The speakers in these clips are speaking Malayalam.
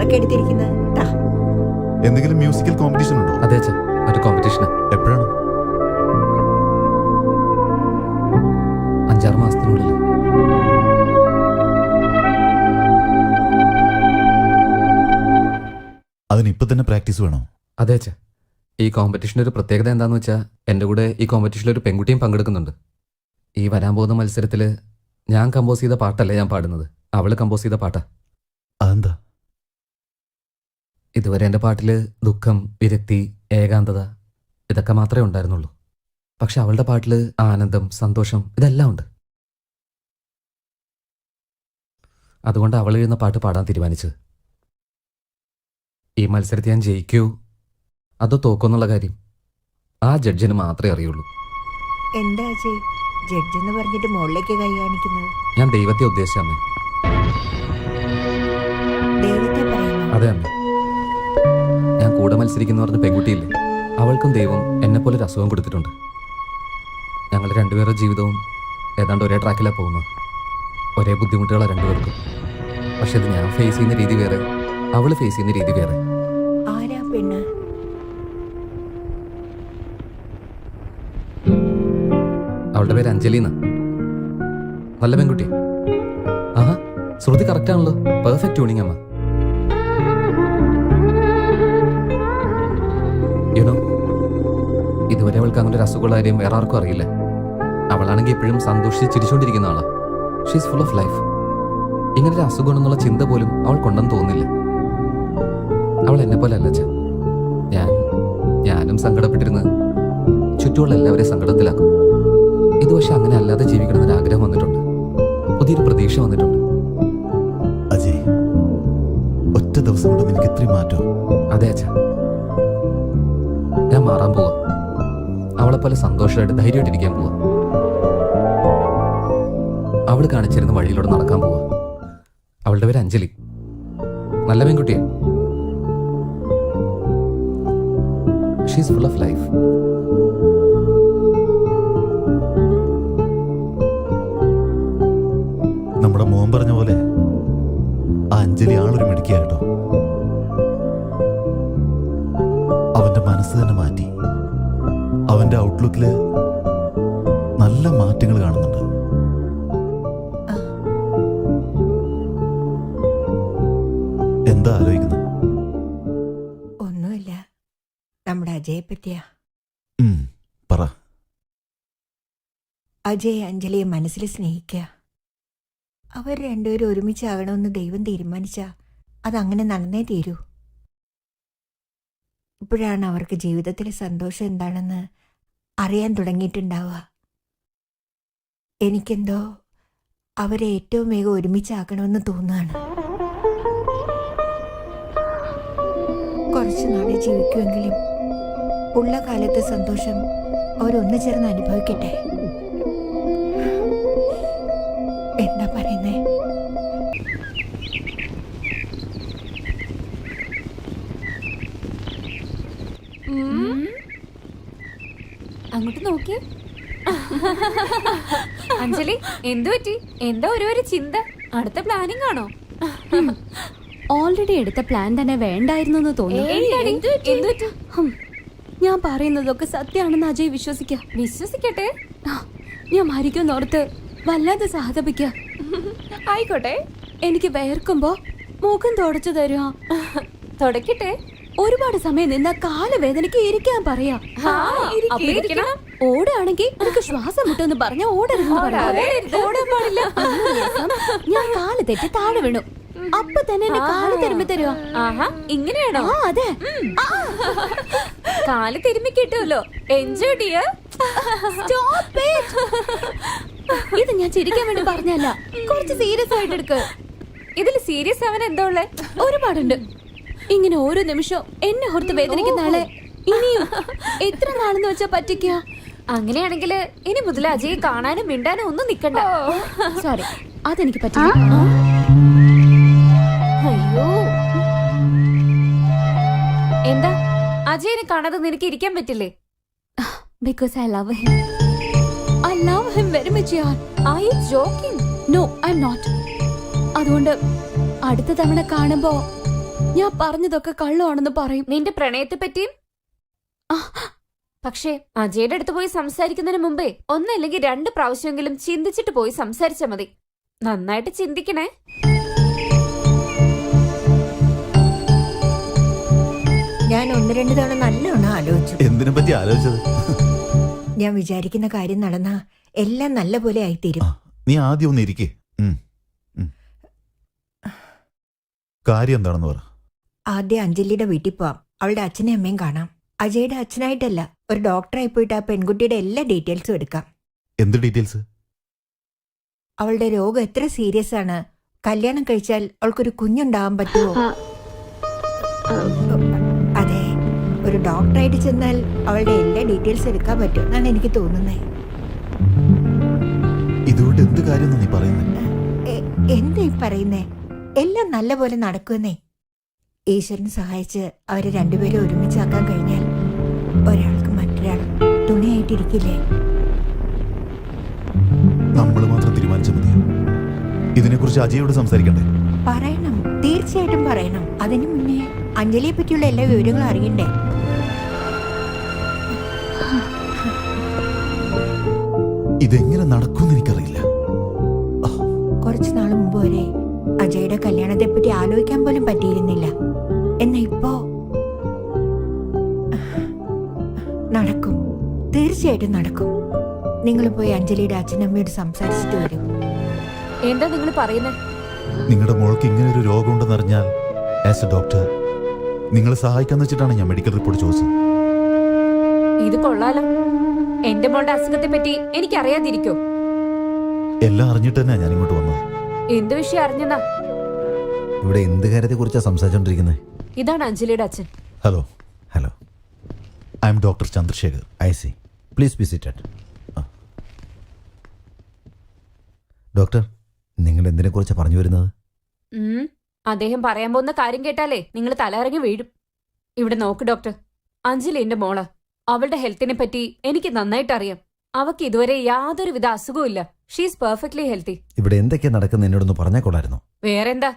മാർക്ക് എടുത്തിരിക്കുന്നത്. എന്തെങ്കിലും മ്യൂസിക്കൽ കോമ്പറ്റീഷൻ ഉണ്ടോ? അതെ അച്ഛാ, ഒരു കോമ്പറ്റീഷനാ. എപ്പോഴാണ്? 5-6 മാസത്തിനുള്ളിൽ. അതിനിപ്പോ തന്നെ പ്രാക്ടീസ് വേണോ? അതെ അച്ഛാ, ഈ കോമ്പറ്റീഷൻ്റെ ഒരു പ്രത്യേകത എന്താന്ന് വെച്ചാൽ എൻ്റെ കൂടെ ഈ കോമ്പറ്റീഷനിൽ ഒരു പെൺകുട്ടിയും പങ്കെടുക്കുന്നുണ്ട്. ഈ വരാൻ പോകുന്ന മത്സരത്തിൽ ഞാൻ കമ്പോസ് ചെയ്ത പാട്ടല്ല ഞാൻ പാടുന്നത്, അവൾ കമ്പോസ് ചെയ്ത പാട്ടാ. അതെന്താ? ഇതുവരെ എൻ്റെ പാട്ടിൽ ദുഃഖം, വിരക്തി, ഏകാന്തത ഇതൊക്കെ മാത്രമേ ഉണ്ടായിരുന്നുള്ളൂ. പക്ഷെ അവളുടെ പാട്ടിൽ ആനന്ദം, സന്തോഷം ഇതെല്ലാം ഉണ്ട്. അതുകൊണ്ട് അവൾ എഴുതുന്ന പാട്ട് പാടാൻ തീരുമാനിച്ചത്. ഈ മത്സരത്തിൽ ഞാൻ ജയിക്കൂ അതോ തോക്കുന്നുള്ള കാര്യം ആ ജഡ്ജിന് മാത്രമേ അറിയുള്ളൂ. എന്താ അജയ് ജഡ്ജ് എന്ന് പറഞ്ഞിട്ട് മുകളിലേക്ക് കൈ കാണിക്കുന്നത്? ഞാൻ ദൈവത്തെ ഉദ്ദേശിച്ച അമ്മേ. ദൈവത്തെ പറയുന്നു? അതെ അമ്മേ. ഞാൻ കൂടെ മത്സരിക്കുന്ന പറഞ്ഞ പെൺകുട്ടിയില്ലേ, അവൾക്കും ദൈവം എന്നെപ്പോലെ ഒരു അസുഖം കൊടുത്തിട്ടുണ്ട്. ഞങ്ങൾ രണ്ടുപേരുടെ ജീവിതവും ഏതാണ്ട് ഒരേ ട്രാക്കിലാണ് പോകുന്നത്. ഒരേ ബുദ്ധിമുട്ടുകളാണ് രണ്ടുപേർക്കും. പക്ഷെ ഇത് ഞാൻ ഫേസ് ചെയ്യുന്ന രീതി വേറെ, അവൾ ഫേസ് ചെയ്യുന്ന രീതി വേറെ. ആരാ പെണ്ണ്? അവളുടെ പേര് അഞ്ജലി എന്നാ. നല്ല പെൺകുട്ടി. ആഹാ, ശ്രുതി കറക്റ്റ് ആണല്ലോ. പെർഫെക്റ്റ് ട്യൂണിങ് അമ്മ. യുനോ, ഇതുവരെ അവൾക്ക് അങ്ങനെ ഒരു അസുഖമുള്ള കാര്യം വേറെ ആർക്കും അറിയില്ല. അവളാണെങ്കിൽ എപ്പോഴും സന്തോഷിച്ച് ചിരിച്ചുകൊണ്ടിരിക്കുന്ന ആളാ. She's full of life. ഇങ്ങനൊരു അസുഖമാണെന്നുള്ള ചിന്ത പോലും അവൾക്കുണ്ടെന്ന് തോന്നുന്നില്ല. അവൾ എന്നെ പോലെ അല്ല. ഞാനും സങ്കടപ്പെട്ടിരുന്ന് ചുറ്റുമുള്ള എല്ലാവരെയും സങ്കടത്തിലാക്കും. ഇത് പക്ഷെ അങ്ങനെ അല്ലാതെ ജീവിക്കണമെന്നൊരു ആഗ്രഹം വന്നിട്ടുണ്ട്. പുതിയൊരു പ്രതീക്ഷ വന്നിട്ടുണ്ട്. അജയ്, ഒറ്റ ദിവസം കൊണ്ട് നിനക്ക് ഇത്രയും മാറ്റോ? അതെ അച്ഛാ, ഞാൻ മാറാൻ പോവാ. അവളെപ്പോലെ സന്തോഷമായിട്ട് ധൈര്യമായിട്ടിരിക്കാൻ പോവാ. അവൾ കാണിച്ചിരുന്ന വഴിയിലൂടെ നടക്കാൻ പോവാ. അവളുടെ പേര് അഞ്ജലി. നല്ല പെൺകുട്ടിയാ. She's full of life. നമ്മുടെ മോൻ പറഞ്ഞ പോലെ ആ അഞ്ജലി ആളൊരു മിടുക്കിയാട്ടോ. അവന്റെ മനസ്സ് തന്നെ മാറ്റി. അവന്റെ ഔട്ട്ലുക്കില് നല്ല മാറ്റങ്ങൾ കാണുന്നുണ്ട്. എന്താ ആലോചിക്കുന്നത്? ഒന്നുമില്ല, നമ്മുടെ അജയെ പറ്റിയാ. പറ. അജയ് അഞ്ജലിയെ മനസ്സിൽ സ്നേഹിക്കുക. അവർ രണ്ടുപേരും ഒരുമിച്ചാകണമെന്ന് ദൈവം തീരുമാനിച്ചാ അതങ്ങനെ നടന്നേ തീരൂ. ഇപ്പോഴാണ് അവർക്ക് ജീവിതത്തിലെ സന്തോഷം എന്താണെന്ന് അറിയാൻ തുടങ്ങിയിട്ടുണ്ടാവുക. എനിക്കെന്തോ അവരെ ഏറ്റവും വേഗം ഒരുമിച്ചാക്കണമെന്ന് തോന്നുകയാണ്. കുറച്ചു നാളെ ജീവിക്കുമെങ്കിലും ഉള്ള കാലത്തെ സന്തോഷം അവരൊന്നു ചേർന്ന് അനുഭവിക്കട്ടെ. എന്താ പറയുന്നേ? അങ്ങോട്ട് നോക്കി. അഞ്ജലി, എന്തു പറ്റി? എന്താ ഒരു ചിന്ത? അടുത്ത പ്ലാനിങ് ആണോ? ഓൾറെഡി എടുത്ത പ്ലാൻ തന്നെ വേണ്ടായിരുന്നു എന്ന് തോന്നുന്നു. ഞാൻ പറയുന്നതൊക്കെ സത്യമാണെന്ന് അജയ് വിശ്വസിക്കട്ടെ. ഞാൻ മരിക്കുന്നോർത്ത് വല്ലാതെ സഹതപിക്ക. ആയിക്കോട്ടെ. എനിക്ക് വേർക്കുമ്പോ മുഖം തുടച്ചു തരുക. തുടക്കട്ടെ. ഒരുപാട് സമയം നിന്ന കാലുവേദനയ്ക്ക് ഇരിക്കാൻ പറയാ. ഓടാണെങ്കിൽ എനിക്ക് ശ്വാസം മുട്ടെന്ന് പറഞ്ഞ ഞാൻ കാല് തെറ്റി താഴെ വീണു. അപ്പൊ തന്നെ എന്നെ കാല് തിരുമ്പി തരുക. ഇങ്ങനെയാണോ? അതെ, കാല് തിരുമ്മി കിട്ടുമല്ലോ. Enjoy dear. ഇത് ഞാൻ ചിരിക്കാൻ വേണ്ടി പറഞ്ഞല്ല, കുറച്ച് സീരിയസ് ആയിട്ട് എടുക്ക്. ഇതിൽ സീരിയസ് ആവാൻ എന്താ ഉള്ളേ? ഒരുപാടുണ്ട്. ഇങ്ങനെ ഓരോ നിമിഷം എന്നെ ഓർത്ത് വേദനിക്കുന്ന ആളെ ഇനിയും എത്ര നാളെന്ന് വെച്ചാ പറ്റിക്കുക? അങ്ങനെയാണെങ്കിൽ ഇനി മുതൽ അജയ് കാണാനും മിണ്ടാനും ഒന്നും നിക്കണ്ട. സോറി, അതെനിക്ക് പറ്റില്ല. അയ്യോ, എന്താ അജയനെ കാണാതെ നിനക്ക് ഇരിക്കാൻ പറ്റില്ലേ? Because I love him. I love him very much. Are you joking? No, I'm not. അതുകൊണ്ട് അടുത്ത തവണ കാണുമ്പോ ഞാൻ പറഞ്ഞതൊക്കെ കള്ളമാണെന്ന് പറയും. നിന്റെ പ്രണയത്തെ പറ്റിയും. പക്ഷേ അജയുടെ അടുത്ത് പോയി സംസാരിക്കുന്നതിന് മുമ്പേ ഒന്നല്ലെങ്കിൽ 2 പ്രാവശ്യമെങ്കിലും ചിന്തിച്ചിട്ട് പോയി സംസാരിച്ചാ മതി. നന്നായിട്ട് ചിന്തിക്കണേ. ഞാൻ 1-2 തവണ നല്ലോണം ആലോചിച്ചു. എന്തിനെ പറ്റി ആലോചിച്ചത്? ഞാൻ വിചാരിക്കുന്ന കാര്യം നടന്നാ എല്ലാം നല്ല പോലെ ആയിത്തീരും. നീ ആദ്യം ഒന്ന് ഇരിക്കേ. കാര്യം എന്താണെന്ന് പറ. ആദ്യം അഞ്ജലിയുടെ വീട്ടിൽ പോവാം. അവളുടെ അച്ഛനെയും അമ്മയും കാണാം. അജയുടെ അച്ഛനായിട്ടല്ല, ഒരു ഡോക്ടറായി പോയിട്ട് ആ പെൺകുട്ടിയുടെ എല്ലാ ഡീറ്റെയിൽസും എടുക്കാം. എന്ത് ഡീറ്റെയിൽസ്? അവളുടെ രോഗം എത്ര സീരിയസ് ആണ്, കല്യാണം കഴിച്ചാൽ അവൾക്കൊരു കുഞ്ഞുണ്ടാവാൻ പറ്റുമോ? അതെ, ഒരു ഡോക്ടറായിട്ട് ചെന്നാൽ അവളുടെ എല്ലാ ഡീറ്റെയിൽസ് എടുക്കാൻ പറ്റും എന്നാണ് എനിക്ക് തോന്നുന്നത്. ഇതുകൊണ്ട് എന്ത് കാര്യം നീ പറയുന്നത്? എന്താ ഈ പറയുന്നേ? എല്ലാം നല്ല പോലെ നടക്കുമെന്നേ. ഈശ്വരൻ സഹായിച്ച് അവരെ രണ്ടുപേരും ഒരുമിച്ചാക്കാൻ കഴിഞ്ഞാൽ ഒരാൾക്ക് മറ്റൊരാൾ തുണയായിട്ടിരിക്കില്ലേ? നമ്മൾ മാത്രം തീരുമാനിച്ചാൽ മതിയോ? ഇതിനെക്കുറിച്ച് അജയോട് സംസാരിക്കണ്ടേ? പറയണം, തീർച്ചയായിട്ടും പറയണം. അതിനു മുന്നേ അഞ്ജലിയെ പറ്റിയുള്ള എല്ലാ വിവരങ്ങളും അറിയണ്ടേ? ഇതെങ്ങനെ നടക്കുമെന്ന് എനിക്കറിയില്ല. കുറച്ചു നാൾ മുമ്പ് വരെ അജയുടെ കല്യാണത്തെ പറ്റി ആലോചിക്കാൻ പോലും പറ്റിയിരുന്നില്ല. എന്നാ ഇപ്പോ നടക്കും, തീർച്ചയായിട്ടും നടക്കും. നിങ്ങൾ പോയി അഞ്ജലിയുടെ അച്ഛനമ്മയോട് സംസാരിച്ചിട്ട് വരും. എന്താ നിങ്ങൾ പറയുന്നത്? നിങ്ങളുടെ മോൾക്ക് ഇങ്ങനെ ഒരു രോഗമുണ്ടെന്നറിഞ്ഞാൽ ആസ് എ ഡോക്ടർ നിങ്ങളെ സഹായിക്കാന്ന് വെച്ചിട്ടാണ് ഞാൻ മെഡിക്കൽ റിപ്പോർട്ട് ചോദിച്ചത്. ഇത് കൊള്ളാലോ. എന്റെ മോളുടെ അസുഖത്തെ പറ്റി എനിക്കറിയാതിരിക്കോ? എല്ലാം അറിഞ്ഞിട്ട് തന്നെ ഞാൻ ഇങ്ങോട്ട് വന്നത്. എന്ത് വിഷയം അറിഞ്ഞെന്നാ? ഇവിടെ എന്ത് കാര്യത്തെ കുറിച്ചാണ് സംസാരിച്ചോണ്ടിരിക്കുന്നത്? ഇതാണ് അഞ്ജലിയുടെ അച്ഛൻ. Hello, hello, I'm doctor Chandrashekhar. I see. Please be seated. Doctor, നിങ്ങൾ എന്തിനെ കുറിച്ചാണ് പറഞ്ഞു വരുന്നത്? അദ്ദേഹം പറയാൻ പോകുന്ന കാര്യം കേട്ടാലേ നിങ്ങൾ തലയിറങ്ങി വീഴും. ഇവിടെ നോക്ക് ഡോക്ടർ, അഞ്ജലി എന്റെ മോള്. അവളുടെ ഹെൽത്തിനെ പറ്റി എനിക്ക് നന്നായിട്ട് അറിയാം. അവക്ക് ഇതുവരെ യാതൊരുവിധ അസുഖവും ഇല്ല. She's perfectly healthy. ഇവിടെ എന്തൊക്കെയാ നടക്കുന്നത് എന്നോടൊന്ന് പറഞ്ഞാൽ കൊള്ളായിരുന്നു. വേറെന്താ?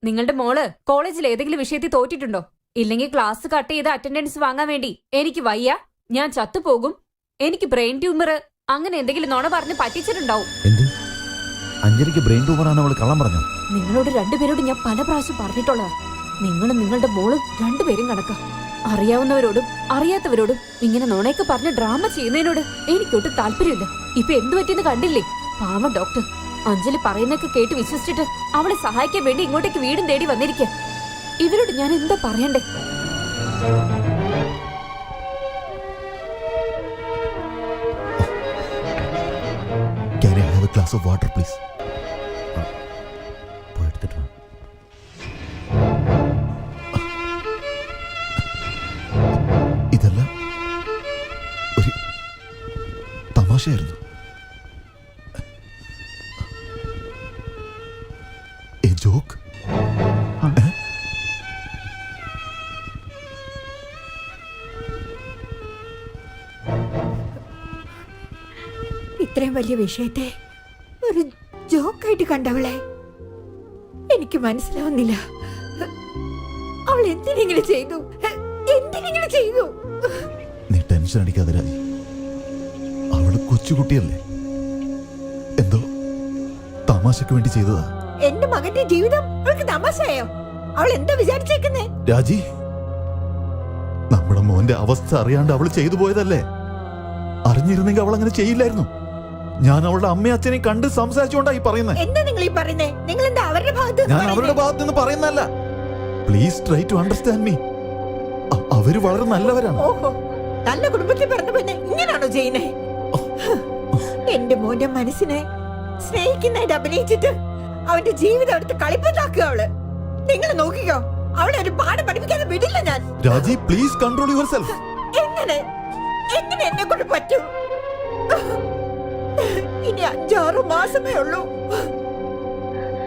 നിങ്ങളുടെ മോള് കോളേജിൽ ഏതെങ്കിലും വിഷയത്തിൽ തോറ്റിട്ടുണ്ടോ? ഇല്ലെങ്കിൽ ക്ലാസ് കട്ട് ചെയ്ത് അറ്റൻഡൻസ് വാങ്ങാൻ വേണ്ടി എനിക്ക് വയ്യ, ഞാൻ ചത്തുപോകും, എനിക്ക് ബ്രെയിൻ ട്യൂമർ, അങ്ങനെ എന്തെങ്കിലും നുണ പറഞ്ഞ് പറ്റിച്ചിട്ടുണ്ടാവും. എന്ത്? അഞ്ജലിക്ക് ബ്രെയിൻ ട്യൂമറാണ് അവൾ കള്ളം പറഞ്ഞു? നിങ്ങളോട് രണ്ടുപേരോടും ഞാൻ പല പ്രാവശ്യം പറഞ്ഞിട്ടുള്ളതാ. നിങ്ങളും നിങ്ങളുടെ മോളും രണ്ടുപേരും കണക്കാ. അറിയാവുന്നവരോടും അറിയാത്തവരോടും ഇങ്ങനെ നുണയൊക്കെ പറഞ്ഞ് ഡ്രാമ ചെയ്യുന്നതിനോട് എനിക്കൊട്ടും താല്പര്യമില്ല. ഇപ്പൊ എന്തു പറ്റിയെന്ന് കണ്ടില്ലേ? പാവം ഡോക്ടർ, അഞ്ജലി പറയുന്നൊക്കെ കേട്ട് വിശ്വസിച്ചിട്ട് അവളെ സഹായിക്കാൻ വേണ്ടി ഇങ്ങോട്ടേക്ക് വീടും തേടി വന്നിരിക്കുക. ഇവരോട് ഞാൻ എന്താ പറയണ്ടേ? Can I have a glass of water, please? പോയി എടുത്തിട്ട് വാ. ഇതെല്ലാം ഒരു തമാശയായിരുന്നു. A joke? ഇത്രയും വലിയ വിഷയത്തെ ഒരു ജോക്കായിട്ട് കണ്ടവളെ എനിക്ക് മനസ്സിലാവുന്നില്ല. അവൾ എന്തിനെങ്കിലും ചെയ്തു, എന്തിനെങ്കിലും ചെയ്തു. നീ ടെൻഷൻ അടിക്കാതെ രാജി. അവള് കൊച്ചുകുട്ടിയല്ലേ, എന്തോ തമാശക്ക് വേണ്ടി ചെയ്തതാ. എന്റെ മകന്റെ ജീവിതം അവൾക്ക് തമാശയോ? അവൾ എന്താ വിചാരിച്ചേക്കുന്നേ? രാജി, നമ്മുടെ മോന്റെ അവസ്ഥ അറിയാണ്ട് അവള് ചെയ്തു പോയതല്ലേ. അറിഞ്ഞിരുന്നെങ്കിൽ അവൾ അങ്ങനെ ചെയ്യില്ലായിരുന്നു. ഞാൻ അവളുടെ അമ്മയും അച്ഛനെയും കണ്ട് സംസാരിച്ചുകൊണ്ടാ ഈ പറയുന്നത്. എന്താ നിങ്ങൾ ഈ പറയുന്നേ? നിങ്ങൾ എന്താ അവരുടെ ഭാഗത്ത്? ഞാൻ അവരുടെ ഭാഗത്ത് നിന്ന് പറയുന്നല്ല. Please try to understand me. അവര് വളരെ നല്ലവരാണ്. ഓഹോ, നല്ല കുടുംബത്തിൽ പറഞ്ഞു പോന്നെ ഇങ്ങനാണോ ചെയ്യുന്നേ? എന്റെ മോന്റെ മനസ്സിനെ സ്നേഹിക്കുന്നതായിട്ട് അഭിനയിച്ചിട്ട് അവന്റെ ജീവിതം എടുത്ത് കളിപ്പത്താക്കുക അവള്. നിങ്ങൾ നോക്കിക്കോ, അവളെ ഒരു പാഠം പഠിപ്പിക്കാതെ വിടില്ല ഞാൻ. രാജി, പ്ലീസ് കൺട്രോൾ യുവർ സെൽഫ്. എങ്ങനെ എങ്ങനെ എന്നെ കൊണ്ട് പറ്റും? ഇനി 5-6 മാസമേ ഉള്ളൂ.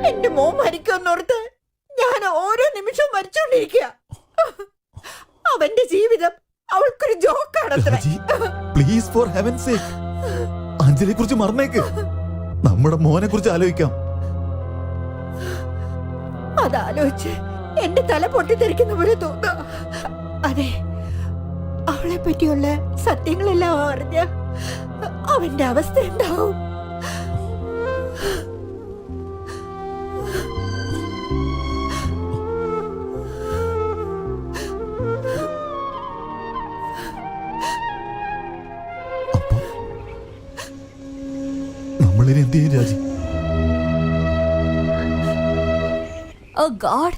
എന്റെ മോൻ മരിക്കുമെന്നോർത്ത് ഞാൻ ഓരോ നിമിഷവും മരിച്ചോണ്ടിരിക്കുക. അവന്റെ ജീവിതം അവൾക്കൊരു ജോക്കാണത്രേ. രാജി, പ്ലീസ് ഫോർ ഹെവൻസ് സേക്ക് അഞ്ജലിയെ കുറിച്ച് മറന്നേക്ക്. നമ്മുടെ മോനെ കുറിച്ച് ആലോചിക്കാം. അതാലോചിച്ച് എന്റെ തല പൊട്ടിത്തെറിക്കുന്ന പോലെ തോന്നുക. അതെ, അവളെ പറ്റിയുള്ള സത്യങ്ങളെല്ലാം അറിഞ്ഞ അവന്റെ അവസ്ഥ എന്താവും? അപ്പൊ നമ്മളിനി എന്ത് ചെയ്യും രാജി? ഓ ഗോഡ്,